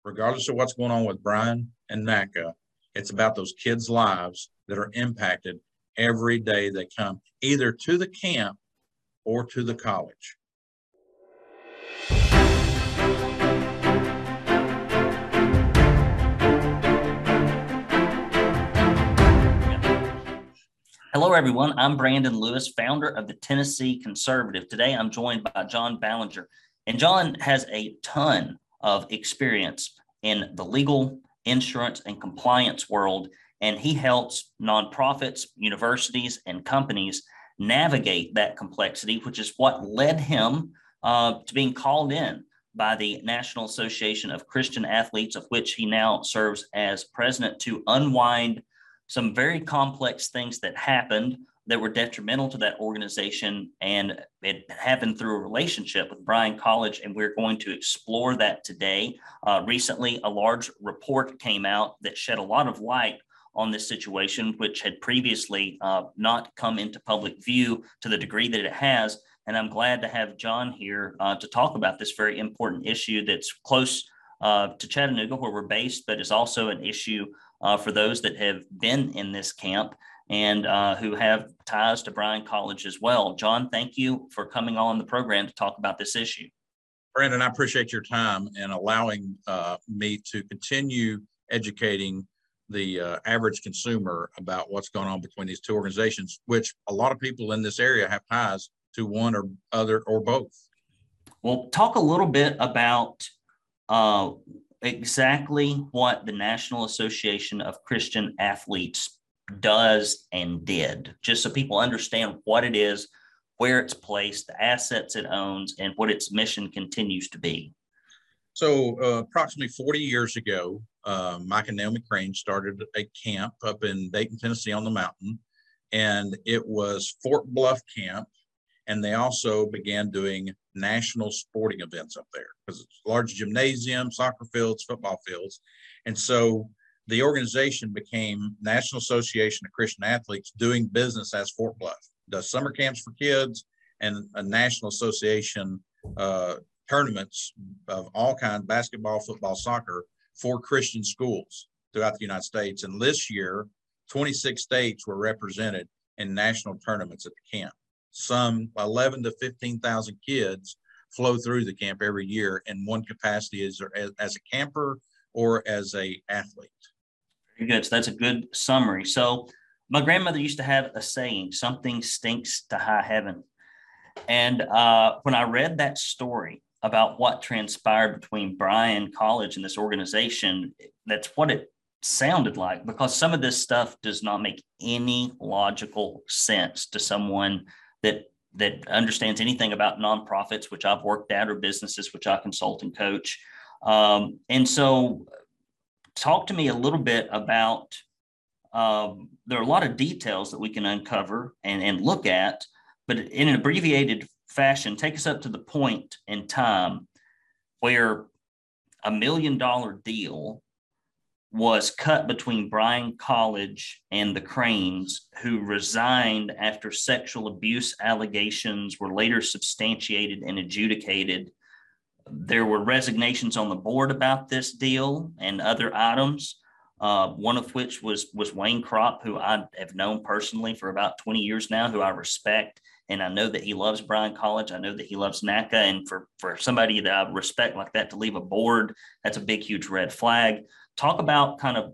regardless of what's going on with Bryan and NACA, it's about those kids' lives that are impacted every day they come either to the camp or to the college. Hello, everyone. I'm Brandon Lewis, founder of the Tennessee Conservative. Today, I'm joined by John Ballinger. And John has a ton of experience in the legal, insurance, and compliance world. And he helps nonprofits, universities, and companies navigate that complexity, which is what led him to being called in by the National Association of Christian Athletes, of which he now serves as president, to unwind some very complex things that happened that were detrimental to that organization. And it happened through a relationship with Bryan College, and we're going to explore that today. Recently, a large report came out that shed a lot of light on this situation, which had previously not come into public view to the degree that it has. And I'm glad to have John here to talk about this very important issue that's close to Chattanooga, where we're based, but is also an issue for those that have been in this camp and who have ties to Bryan College as well. John, thank you for coming on the program to talk about this issue. Brandon, I appreciate your time and allowing me to continue educating the average consumer about what's going on between these two organizations, which a lot of people in this area have ties to one or other or both. Well, talk a little bit about exactly what the National Association of Christian Athletes does and did, just so people understand what it is, where it's placed, the assets it owns, and what its mission continues to be. So approximately 40 years ago, Mike and Naomi Crane started a camp up in Dayton, Tennessee on the mountain, and it was Fort Bluff Camp. And they also began doing national sporting events up there because it's large gymnasium, soccer fields, football fields. And so the organization became National Association of Christian Athletes, doing business as Fort Bluff, does summer camps for kids and a National Association tournaments of all kinds, basketball, football, soccer, for Christian schools throughout the United States. And this year, 26 states were represented in national tournaments at the camp. Some 11 to 15,000 kids flow through the camp every year in one capacity as a camper or as a athlete. Very good. So that's a good summary. So my grandmother used to have a saying, something stinks to high heaven. And when I read that story about what transpired between Bryan College and this organization, that's what it sounded like, because some of this stuff does not make any logical sense to someone that understands anything about nonprofits, which I've worked at, or businesses, which I consult and coach. And so talk to me a little bit about, there are a lot of details that we can uncover and look at, but in an abbreviated fashion, take us up to the point in time where $1 million deal was cut between Bryan College and the Cranes, who resigned after sexual abuse allegations were later substantiated and adjudicated. There were resignations on the board about this deal and other items, one of which was Wayne Kropp, who I have known personally for about 20 years now, who I respect. And I know that he loves Bryan College. I know that he loves NACA. And for somebody that I respect like that to leave a board, that's a big, huge red flag. Talk about kind of,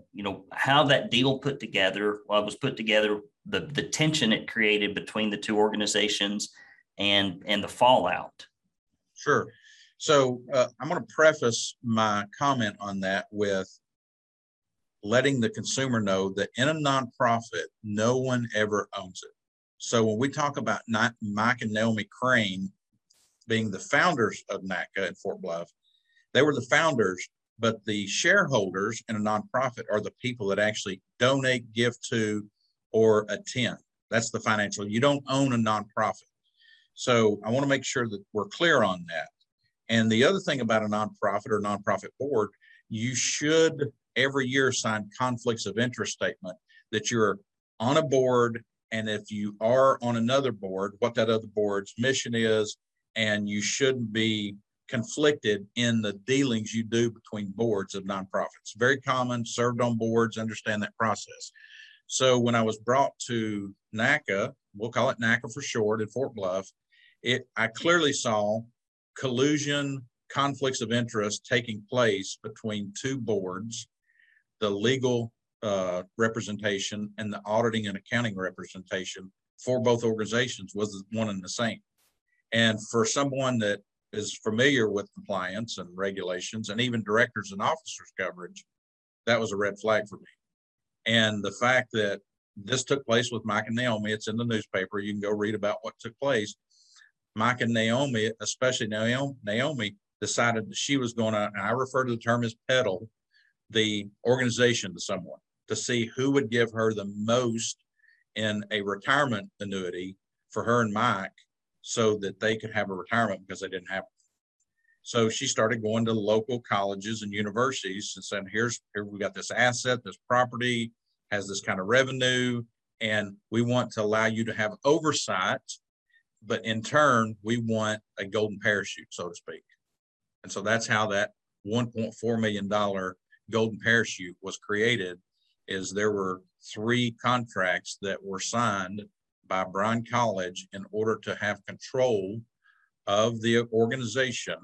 how that deal was put together, the tension it created between the two organizations and the fallout. Sure. So I'm going to preface my comment on that with letting the consumer know that in a nonprofit, no one ever owns it. So when we talk about Mike and Naomi Crane being the founders of NACA in Fort Bluff, they were the founders, but the shareholders in a nonprofit are the people that actually donate, give to, or attend. That's the financial. You don't own a nonprofit. So I want to make sure that we're clear on that. And the other thing about a nonprofit or nonprofit board, you should every year sign conflicts of interest statement that you're on a board, and if you are on another board, what that other board's mission is, and you shouldn't be conflicted in the dealings you do between boards of nonprofits. Very common, served on boards, understand that process. So when I was brought to NACA, we'll call it NACA for short, in Fort Bluff, I clearly saw collusion, conflicts of interest taking place between two boards. The legal representation and the auditing and accounting representation for both organizations was one and the same. And for someone that is familiar with compliance and regulations and even directors and officers coverage, that was a red flag for me. And the fact that this took place with Mike and Naomi, it's in the newspaper. You can go read about what took place. Mike and Naomi, especially Naomi, decided that she was going to, and I refer to the term as peddle the organization to someone to see who would give her the most in a retirement annuity for her and Mike so that they could have a retirement because they didn't have it. So she started going to local colleges and universities and saying, here we got this asset, this property has this kind of revenue, and we want to allow you to have oversight, but in turn, we want a golden parachute, so to speak. And so that's how that $1.4 million golden parachute was created. Is there were 3 contracts that were signed by Bryan College in order to have control of the organization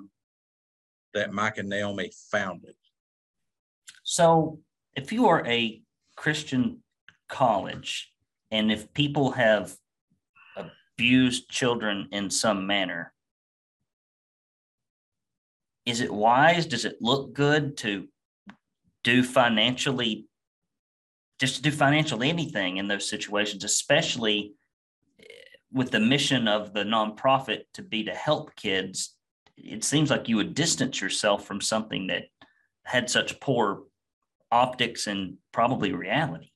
that Mike and Naomi founded. So if you are a Christian college, and if people have abused children in some manner, is it wise? Does it look good to do financially anything in those situations, especially with the mission of the nonprofit to be to help kids? It seems like you would distance yourself from something that had such poor optics and probably reality.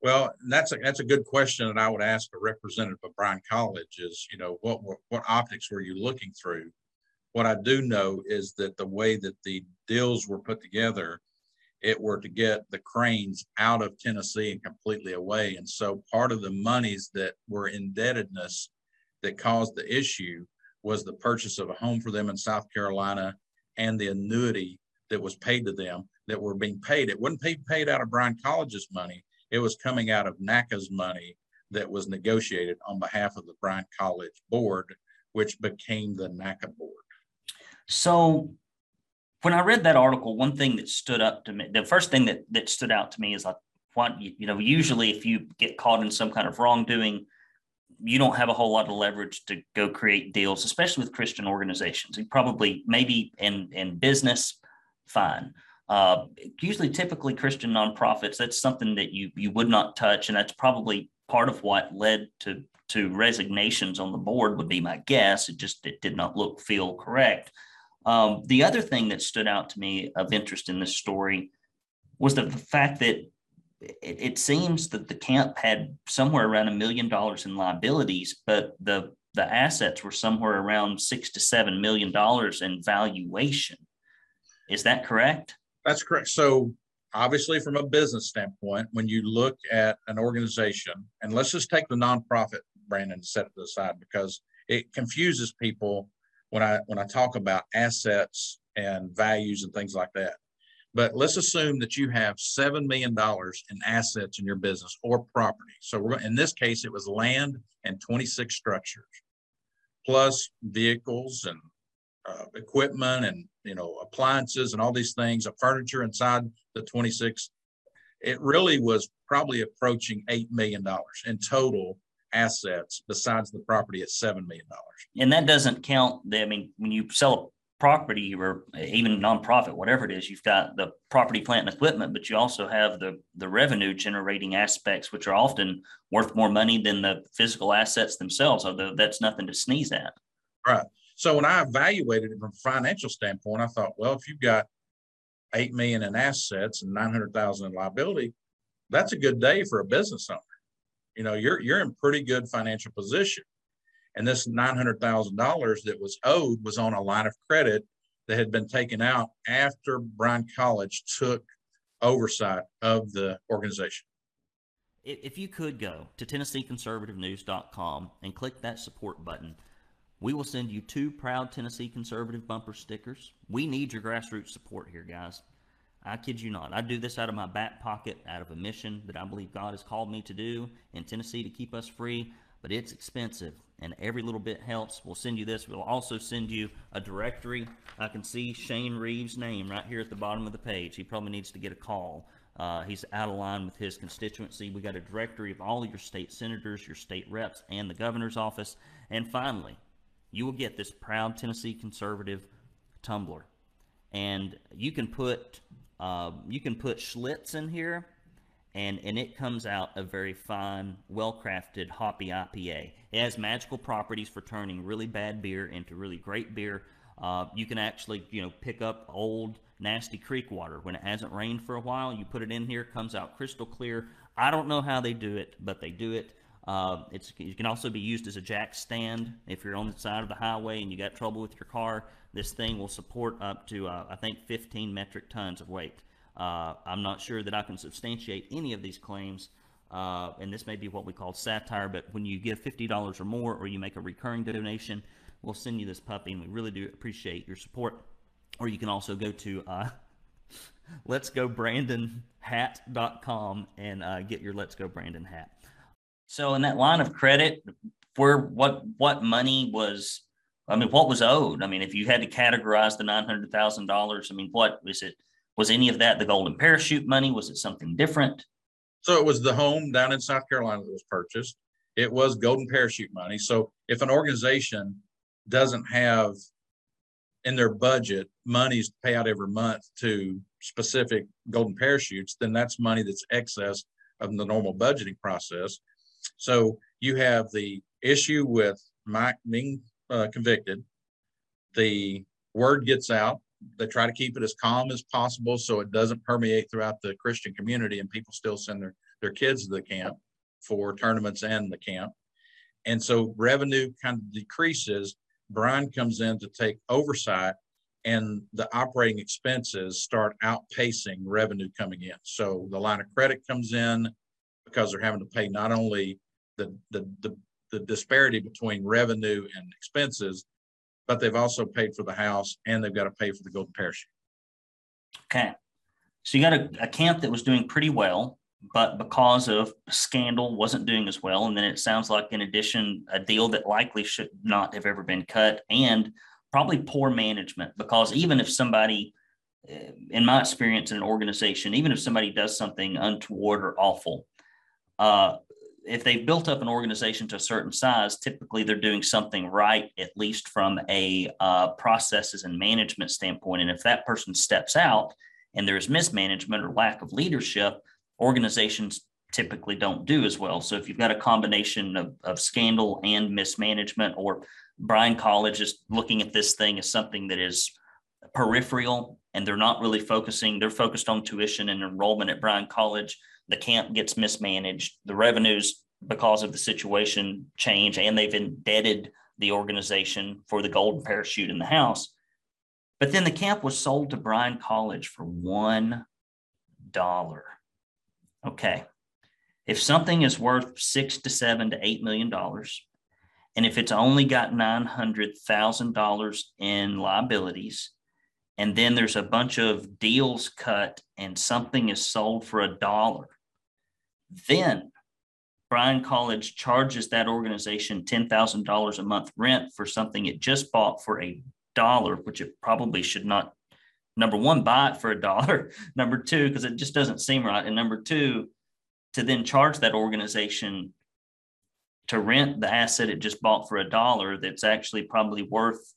Well, that's a good question that I would ask a representative of Bryan College is, what optics were you looking through? What I do know is that the way that the deals were put together, it were to get the Cranes out of Tennessee and completely away. And so part of the monies that were indebtedness that caused the issue was the purchase of a home for them in South Carolina and the annuity that was paid to them that were being paid. It wasn't paid out of Bryan College's money. It was coming out of NACA's money that was negotiated on behalf of the Bryan College board, which became the NACA board. So when I read that article, one thing that stood up to me, the first thing that stood out to me is like, usually if you get caught in some kind of wrongdoing, you don't have a whole lot of leverage to go create deals, especially with Christian organizations. You probably, maybe in business, fine. Usually, typically Christian nonprofits, that's something that you would not touch. And that's probably part of what led to resignations on the board, would be my guess. It did not feel correct. The other thing that stood out to me of interest in this story was the fact that it seems that the camp had somewhere around $1 million in liabilities, but the assets were somewhere around $6 to $7 million in valuation. Is that correct? That's correct. So obviously from a business standpoint, when you look at an organization, and let's just take the nonprofit, Brandon, and set it aside because it confuses people when I talk about assets and values and things like that. But let's assume that you have $7 million in assets in your business or property. So in this case, it was land and 26 structures, plus vehicles and equipment and appliances and all these things, furniture inside the 26. It really was probably approaching $8 million in total assets besides the property at $7 million. And that doesn't count when you sell a property or even nonprofit, whatever it is, you've got the property, plant, and equipment, but you also have the revenue generating aspects, which are often worth more money than the physical assets themselves, although that's nothing to sneeze at. Right. So when I evaluated it from a financial standpoint, I thought, well, if you've got $8 million in assets and $900,000 in liability, that's a good day for a business owner. You're in pretty good financial position. And this $900,000 that was owed was on a line of credit that had been taken out after Bryan College took oversight of the organization. If you could go to TennesseeConservativeNews.com and click that support button, we will send you 2 Proud Tennessee Conservative bumper stickers. We need your grassroots support here, guys. I kid you not. I do this out of my back pocket, out of a mission that I believe God has called me to do in Tennessee to keep us free, but it's expensive, and every little bit helps. We'll send you this. We'll also send you a directory. I can see Shane Reeves' name right here at the bottom of the page. He probably needs to get a call. He's out of line with his constituency. We got a directory of all of your state senators, your state reps, and the governor's office. And finally, you will get this Proud Tennessee Conservative tumbler, and you can put Schlitz in here, and it comes out a very fine, well-crafted hoppy IPA. It has magical properties for turning really bad beer into really great beer. You can actually, pick up old nasty creek water when it hasn't rained for a while. You put it in here, it comes out crystal clear. I don't know how they do it, but they do it. It can also be used as a jack stand if you're on the side of the highway and you got trouble with your car. This thing will support up to, I think, 15 metric tons of weight. I'm not sure that I can substantiate any of these claims, and this may be what we call satire, but when you give $50 or more, or you make a recurring donation, we'll send you this puppy, and we really do appreciate your support. Or you can also go to letsgobrandonhat.com and get your Let's Go Brandon hat. So in that line of credit, what money was, what was owed? If you had to categorize the $900,000, what was it? Was any of that the golden parachute money? Was it something different? So it was the home down in South Carolina that was purchased. It was golden parachute money. So if an organization doesn't have in their budget monies to pay out every month to specific golden parachutes, then that's money that's excess of the normal budgeting process. So you have the issue with Mike being convicted. The word gets out. They try to keep it as calm as possible so it doesn't permeate throughout the Christian community, and people still send their kids to the camp for tournaments and the camp. And so revenue kind of decreases. Bryan comes in to take oversight, and the operating expenses start outpacing revenue coming in. So the line of credit comes in because they're having to pay not only the disparity between revenue and expenses, but they've also paid for the house, and they've got to pay for the golden parachute. Okay. So you got a camp that was doing pretty well, but because of scandal wasn't doing as well. And then it sounds like, in addition, a deal that likely should not have ever been cut, and probably poor management, because even if somebody, in my experience in an organization, even if somebody does something untoward or awful, if they've built up an organization to a certain size, typically they're doing something right, at least from a processes and management standpoint. And if that person steps out and there's mismanagement or lack of leadership, organizations typically don't do as well. So if you've got a combination of scandal and mismanagement, or Bryan College is looking at this thing as something that is peripheral, and they're not really focusing, they're focused on tuition and enrollment at Bryan College. The camp gets mismanaged. The revenues, because of the situation, change, and they've indebted the organization for the golden parachute in the house. But then the camp was sold to Bryan College for $1. Okay. If something is worth $6 to $7 to $8 million, and if it's only got $900,000 in liabilities, and then there's a bunch of deals cut and something is sold for $1, then Bryan College charges that organization $10,000 a month rent for something it just bought for $1, which it probably should not, number one, buy it for $1, number two, because it just doesn't seem right, and number two, to then charge that organization to rent the asset it just bought for $1 that's actually probably worth,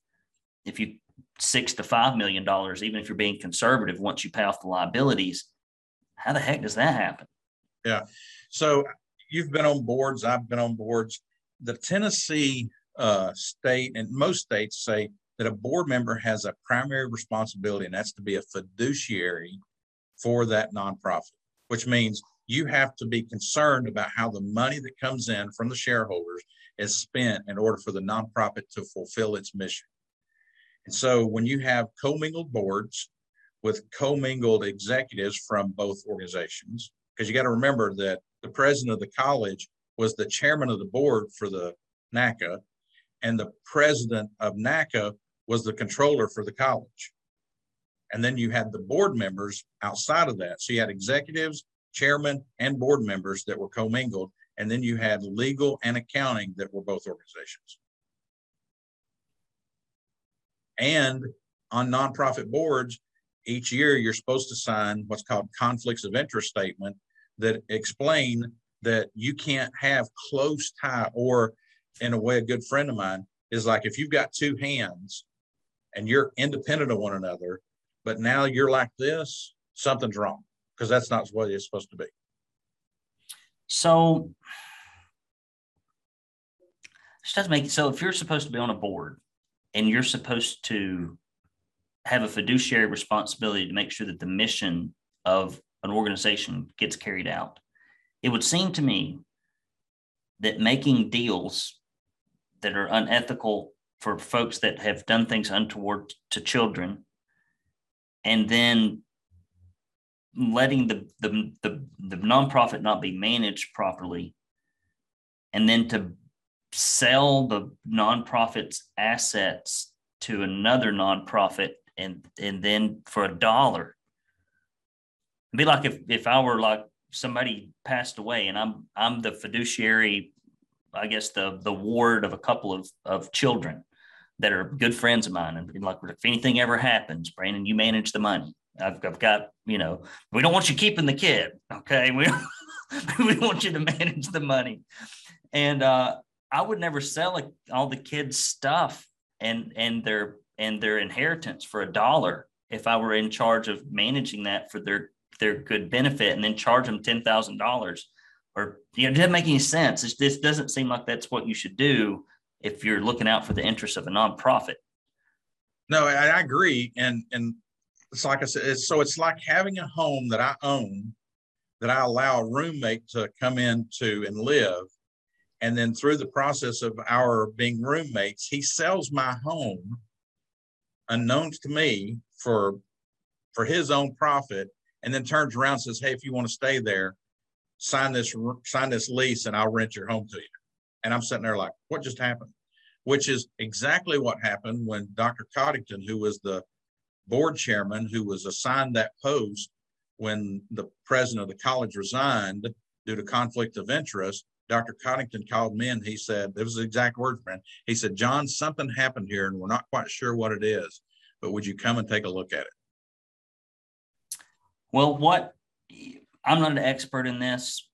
if you $6 to $5 million, even if you're being conservative, once you pay off the liabilities. How the heck does that happen? Yeah. So you've been on boards. I've been on boards. The Tennessee state and most states say that a board member has a primary responsibility, and that's to be a fiduciary for that nonprofit, which means you have to be concerned about how the money that comes in from the shareholders is spent in order for the nonprofit to fulfill its mission. And so when you have commingled boards with commingled executives from both organizations, because you got to remember that the president of the college was the chairman of the board for the NACA, and the president of NACA was the controller for the college. And then you had the board members outside of that. So you had executives, chairman, and board members that were commingled. And then you had legal and accounting that were both organizations. And on nonprofit boards, each year you're supposed to sign what's called conflicts of interest statement that explain that you can't have close tie, or in a way, a good friend of mine is like, if you've got two hands and you're independent of one another, but now you're like this, something's wrong, because that's not what it's supposed to be. So, so if you're supposed to be on a board and you're supposed to have a fiduciary responsibility to make sure that the mission of an organization gets carried out, it would seem to me that making deals that are unethical for folks that have done things untoward to children, and then letting the nonprofit not be managed properly, and then to sell the nonprofit's assets to another nonprofit and then for $1. It'd be like if I were like somebody passed away and I'm the fiduciary, I guess the ward of a couple of children that are good friends of mine, and like, if anything ever happens, Brandon, you manage the money. I've got, we don't want you keeping the kid. Okay. We want you to manage the money. And I would never sell all the kids' stuff and their inheritance for $1 if I were in charge of managing that for their good benefit, and then charge them $10,000. Or, it doesn't make any sense. This doesn't seem like that's what you should do if you're looking out for the interests of a nonprofit. No, I agree. And it's like I said, it's like having a home that I own, that I allow a roommate to come into and live. And then through the process of our being roommates, he sells my home unknown to me for his own profit, and then turns around and says, hey, if you want to stay there, sign this lease and I'll rent your home to you. And I'm sitting there like, what just happened? Which is exactly what happened when Dr. Coddington, who was the board chairman, who was assigned that post when the president of the college resigned due to conflict of interest. Dr. Coddington called me and he said, it was the exact words, man. He said, John, something happened here and we're not quite sure what it is, but would you come and take a look at it? Well, I'm not an expert in this.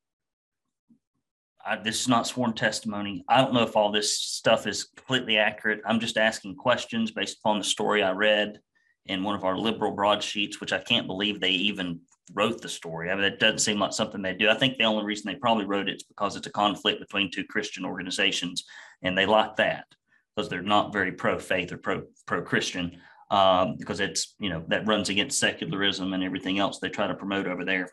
This is not sworn testimony. I don't know if all this stuff is completely accurate. I'm just asking questions based upon the story I read in one of our liberal broadsheets, which I can't believe they even wrote the story. I mean, it doesn't seem like something they do. I think the only reason they probably wrote it is because it's a conflict between two Christian organizations, and they like that because they're not very pro-faith or pro-Christian, because it's, that runs against secularism and everything else they try to promote over there.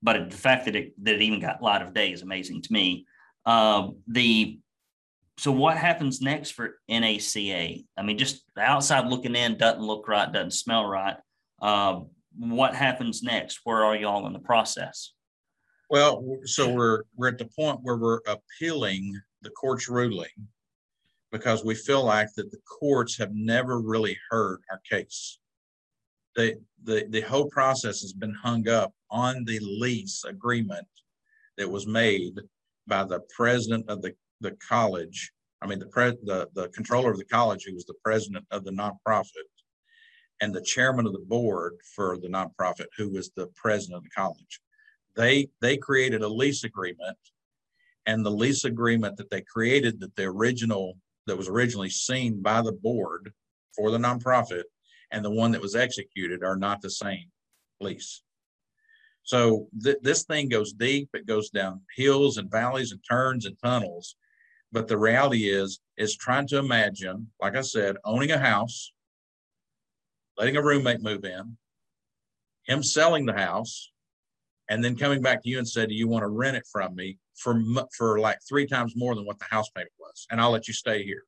But the fact that it even got light of day is amazing to me. So what happens next for NACA? I mean, just the outside looking in, doesn't look right, doesn't smell right. What happens next? Where are y'all in the process? Well, so we're at the point where we're appealing the court's ruling, because we feel like that the courts have never really heard our case. The whole process has been hung up on the lease agreement that was made by the president of the college. I mean, the controller of the college, who was the president of the nonprofit, and the chairman of the board for the nonprofit, who was the president of the college. They created a lease agreement, and the lease agreement that they created, that was originally seen by the board for the nonprofit, and the one that was executed are not the same lease. So this thing goes deep. It goes down hills and valleys and turns and tunnels. But the reality is trying to imagine, like I said, owning a house, letting a roommate move in, him selling the house, and then coming back to you and said, do you want to rent it from me for like 3 times more than what the house payment was? And I'll let you stay here.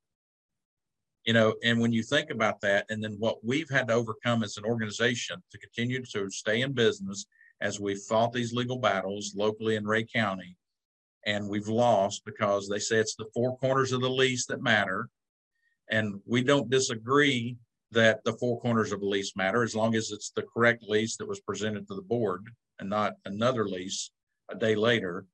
And when you think about that, and then what we've had to overcome as an organization to continue to stay in business as we fought these legal battles locally in Ray County, and we've lost because they say it's the 4 corners of the lease that matter. And we don't disagree that the four corners of a lease matter, as long as it's the correct lease that was presented to the board and not another lease a day later.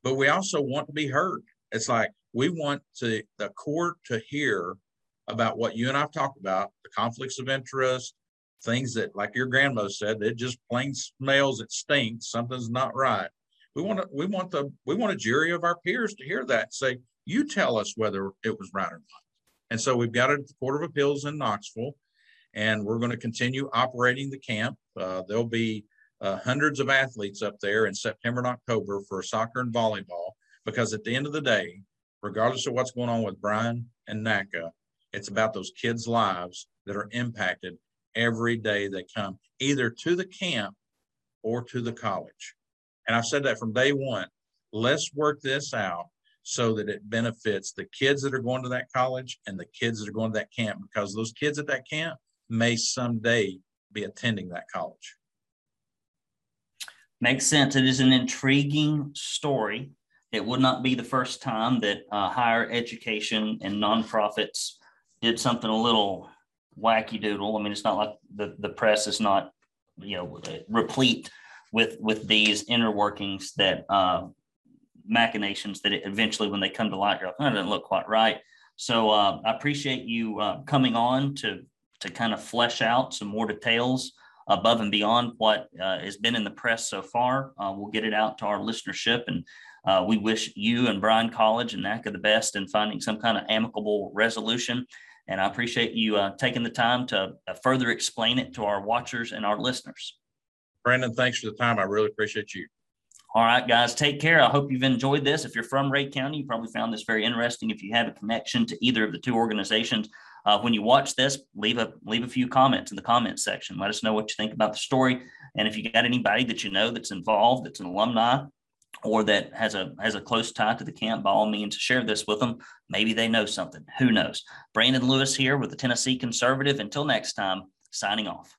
But we also want to be heard. It's like we want the court to hear about what you and I've talked about, the conflicts of interest, things that, like your grandmother said, it just plain smells, it stinks, something's not right. We want a jury of our peers to hear that and say, you tell us whether it was right or not. And so we've got it at the Court of Appeals in Knoxville, and we're going to continue operating the camp. There'll be hundreds of athletes up there in September and October for soccer and volleyball, because at the end of the day, regardless of what's going on with Bryan and NACA, it's about those kids' lives that are impacted every day they come either to the camp or to the college. And I've said that from day one. Let's work this out so that it benefits the kids that are going to that college and the kids that are going to that camp, because those kids at that camp may someday be attending that college. Makes sense. It is an intriguing story. It would not be the first time that higher education and nonprofits did something a little wacky doodle. I mean, it's not like the press is not, replete with these inner workings that machinations that eventually, when they come to light, you're like, oh, it doesn't look quite right. So I appreciate you coming on to kind of flesh out some more details above and beyond what has been in the press so far. We'll get it out to our listenership, and we wish you and Bryan College and NACA the best in finding some kind of amicable resolution. And I appreciate you taking the time to further explain it to our watchers and our listeners. Brandon, thanks for the time. I really appreciate you. All right, guys, take care. I hope you've enjoyed this. If you're from Rhea County, you probably found this very interesting. If you have a connection to either of the two organizations, when you watch this, leave a few comments in the comments section. Let us know what you think about the story. And if you got anybody that you know that's involved, that's an alumni, or that has a close tie to the camp, by all means, share this with them. Maybe they know something. Who knows? Brandon Lewis here with the Tennessee Conservative. Until next time, signing off.